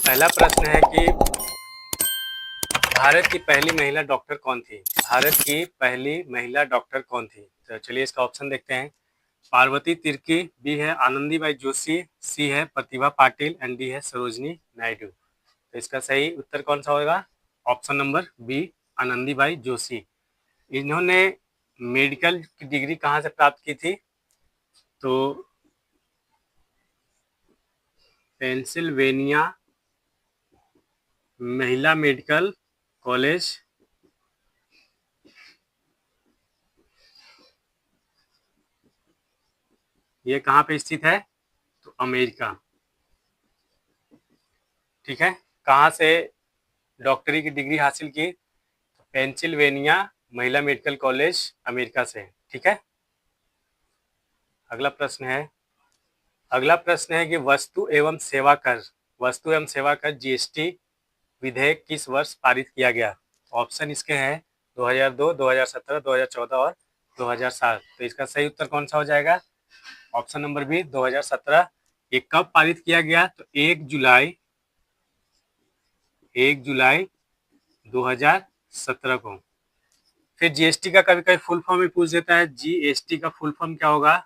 पहला प्रश्न है कि भारत की पहली महिला डॉक्टर कौन थी? भारत की पहली महिला डॉक्टर कौन थी? तो चलिए इसका ऑप्शन देखते हैं। पार्वती तिर्की, बी है आनंदीबाई जोशी, सी है प्रतिभा पाटिल एंड डी है सरोजनी नायडू। तो इसका सही उत्तर कौन सा होगा? Option number B, Anandibai Joshi. इन्होंने मेडिकल की डिग्री कहाँ से प्राप्त की थी? तो पेंसिल्वेनिया महिला मेडिकल कॉलेज, ये कहाँ पे स्थित है? तो अमेरिका। ठीक है, कहाँ से डॉक्टरी की डिग्री हासिल की? पेंसिल्वेनिया महिला मेडिकल कॉलेज, अमेरिका से। ठीक है, अगला प्रश्न है कि वस्तु एवं सेवा कर जीएसटी विधेयक किस वर्ष पारित किया गया? ऑप्शन इसके हैं 2002, 2017, 2014 और 2007। तो इसका सही उत्तर कौन सा हो जाएगा? Option number B, 2017। ये कब पारित किया गया? तो 1 जुलाई 2017 को। फिर जीएसटी का कभी कभी फुल फॉर्म भी पूछ देता है। जीएसटी का फुल फॉर्म क्या होगा?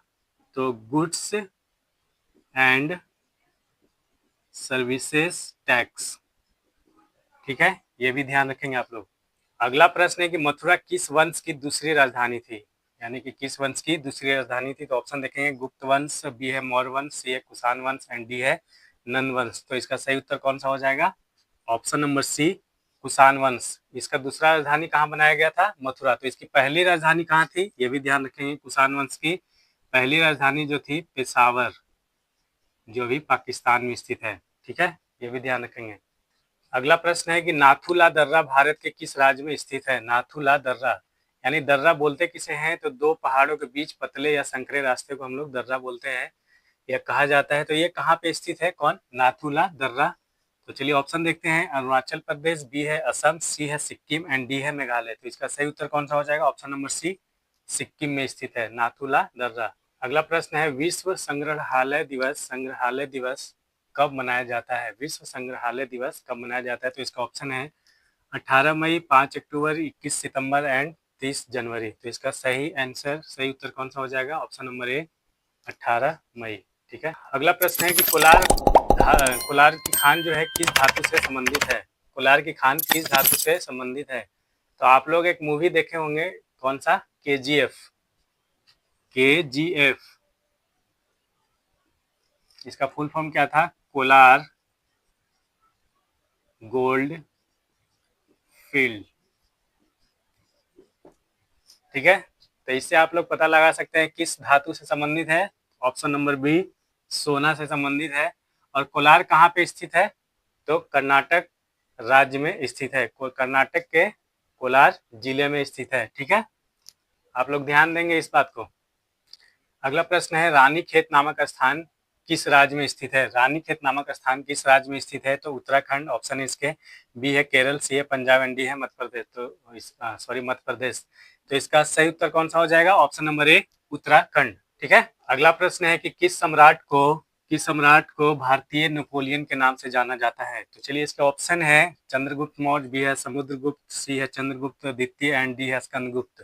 तो गुड्स एंड सर्विसेज टैक्स। ठीक है, ये भी ध्यान रखेंगे आप लोग। अगला प्रश्न है कि मथुरा किस वंश की दूसरी राजधानी थी? यानी कि किस वंश की दूसरी राजधानी थी? तो ऑप्शन देखेंगे, गुप्त वंश, बी है मौर्य वंश, सी है कुषाण वंश एंड डी है नंद वंश। तो इसका सही उत्तर कौन सा हो जाएगा? ऑप्शन नंबर सी, कुषाण वंश। इसका दूसरा राजधानी कहाँ बनाया गया था? मथुरा। तो इसकी पहली राजधानी कहाँ थी? ये भी ध्यान रखेंगे, कुषाण वंश की पहली राजधानी जो थी पेशावर, जो भी पाकिस्तान में स्थित है। ठीक है, ये भी ध्यान रखेंगे। अगला प्रश्न है कि नाथुला दर्रा भारत के किस राज्य में स्थित है? नाथुला दर्रा, यानी दर्रा बोलते किसे हैं? तो दो पहाड़ों के बीच पतले या संकरे रास्ते को हम लोग दर्रा बोलते हैं, यह कहा जाता है। तो ये कहाँ पे स्थित है? कौन? नाथुला दर्रा। तो चलिए ऑप्शन देखते हैं। अरुणाचल प्रदेश, बी है असम, सी है सिक्किम एंड डी है मेघालय। तो इसका सही उत्तर कौन सा हो जाएगा? ऑप्शन नंबर सी, सिक्किम में स्थित है नाथुला दर्रा। अगला प्रश्न है विश्व संग्रहालय दिवस कब मनाया जाता है? विश्व संग्रहालय दिवस कब मनाया जाता है? तो इसका ऑप्शन है 18 मई, 5 अक्टूबर, 21 सितंबर एंड 30 जनवरी। तो इसका सही उत्तर कौन सा हो जाएगा? ऑप्शन नंबर ए, 18 मई। ठीक है, अगला प्रश्न है कि कोलार की खान जो है किस धातु से संबंधित है? कोलार की खान किस धातु से संबंधित है? तो आप लोग एक मूवी देखे होंगे, कौन सा? केजीएफ। इसका फुल फॉर्म क्या था? Kolar gold field. ठीक है, तो इससे आप लोग पता लगा सकते हैं किस धातु से संबंधित है। ऑप्शन नंबर बी, सोना से संबंधित है। और कोलार कहाँ पे स्थित है? तो कर्नाटक राज्य में स्थित है, कर्नाटक के कोलार जिले में स्थित है। ठीक है, आप लोग ध्यान देंगे इस बात को। अगला प्रश्न है रानीखेत नामक स्थान किस राज्य में स्थित है? रानीखेत नामक स्थान किस राज्य में स्थित है? तो उत्तराखंड ऑप्शन है इसके, बी है केरल, सी है पंजाब एंड डी है मध्य प्रदेश। तो मध्य प्रदेश। तो इसका सही उत्तर कौन सा हो जाएगा? Option number A, Uttarakhand. ठीक है, अगला प्रश्न है कि किस सम्राट को भारतीय नेपोलियन के नाम से जाना जाता है? तो चलिए इसके ऑप्शन है चंद्रगुप्त मौर्य, बी है समुद्रगुप्त, सी है चंद्रगुप्त द्वितीय एंड डी है स्कंदगुप्त।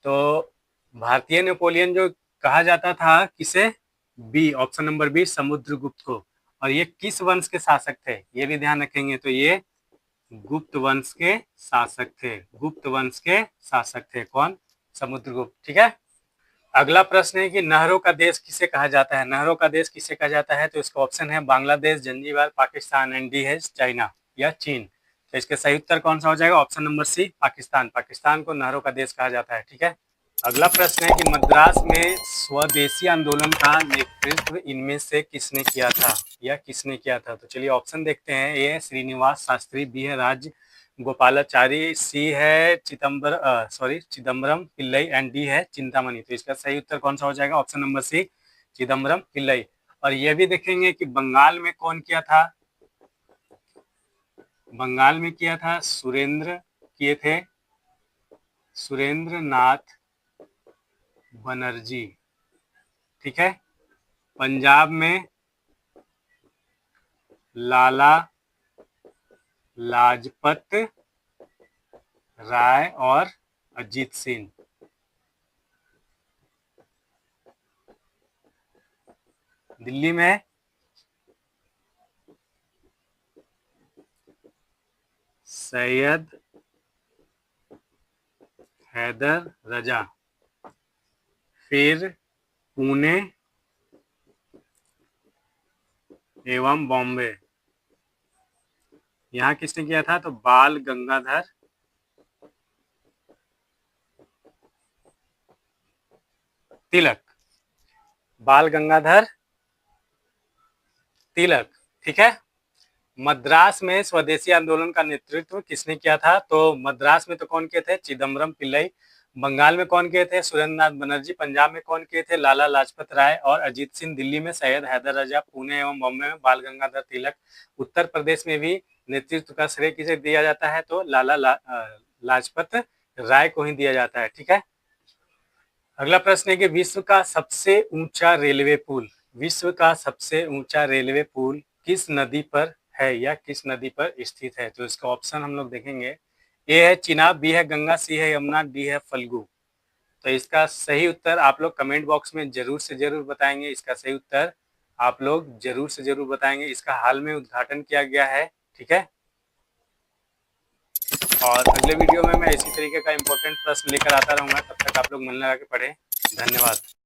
तो भारतीय नेपोलियन जो कहा जाता था किसे? B, option number B, Samudragupta को। और ये किस वंश के शासक थे? ये भी ध्यान रखेंगे। तो ये गुप्त वंश के शासक थे, गुप्त वंश के शासक थे। कौन? समुद्रगुप्त। ठीक है, अगला प्रश्न है कि नहरों का देश किसे कहा जाता है? नहरों का देश किसे कहा जाता है? तो इसका ऑप्शन है Bangladesh, Zanzibar, Pakistan and D है चाइना या चीन। तो इसके सही उत्तर कौन सा हो जाएगा? Option number C, Pakistan. Pakistan को नहरों का देश कहा जाता है। ठीक है, अगला प्रश्न है कि मद्रास में स्वदेशी आंदोलन का नेतृत्व इनमें से किसने किया था या किसने किया था? तो चलिए ऑप्शन देखते हैं। ए श्रीनिवास शास्त्री, बी है राज गोपालाचारी, सी है चिदम्बरम पिल्लई एंड डी है चिंतामणि। तो इसका सही उत्तर कौन सा हो जाएगा? Option number C, Chidambaram Pillai. और ये भी देखेंगे कि बंगाल में कौन किया था? बंगाल में किया था किए थे सुरेंद्र नाथ बनर्जी। ठीक है, पंजाब में लाला लाजपत राय और अजीत सिंह। दिल्ली में सैयद हैदर रजा। फिर पुणे एवं बॉम्बे, यहाँ किसने किया था? तो बाल गंगाधर तिलक, बाल गंगाधर तिलक। ठीक है। मद्रास में स्वदेशी आंदोलन का नेतृत्व किसने किया था? तो मद्रास में तो कौन किए थे? चिदम्बरम पिल्लई। बंगाल में कौन किए थे? सुरेंद्रनाथ बनर्जी। पंजाब में कौन किए थे? लाला लाजपत राय और अजीत सिंह। दिल्ली में सैयद हैदर रजा। पुणे एवं बॉम्बे में बाल गंगाधर तिलक। उत्तर प्रदेश में भी नेतृत्व का श्रेय किसे दिया जाता है? तो लाजपत राय को ही दिया जाता है। ठीक है। अगला प्रश्न है कि विश्व का सबसे ऊंचा रेलवे पुल, विश्व का सबसे ऊंचा रेलवे पुल किस नदी पर है या किस नदी पर स्थित है? तो इसका ऑप्शन हम लोग देखेंगे। ए है चिनाब, बी है गंगा, सी है यमुना, डी है फल्गु। तो इसका सही उत्तर आप लोग कमेंट बॉक्स में जरूर से जरूर बताएंगे। इसका सही उत्तर आप लोग जरूर से जरूर बताएंगे। इसका हाल में उद्घाटन किया गया है। ठीक है। और अगले वीडियो में मैं इसी तरीके का इंपॉर्टेंट प्रश्न लेकर आता रहूंगा। तब तक आप लोग मन लगा के पढ़ें। धन्यवाद।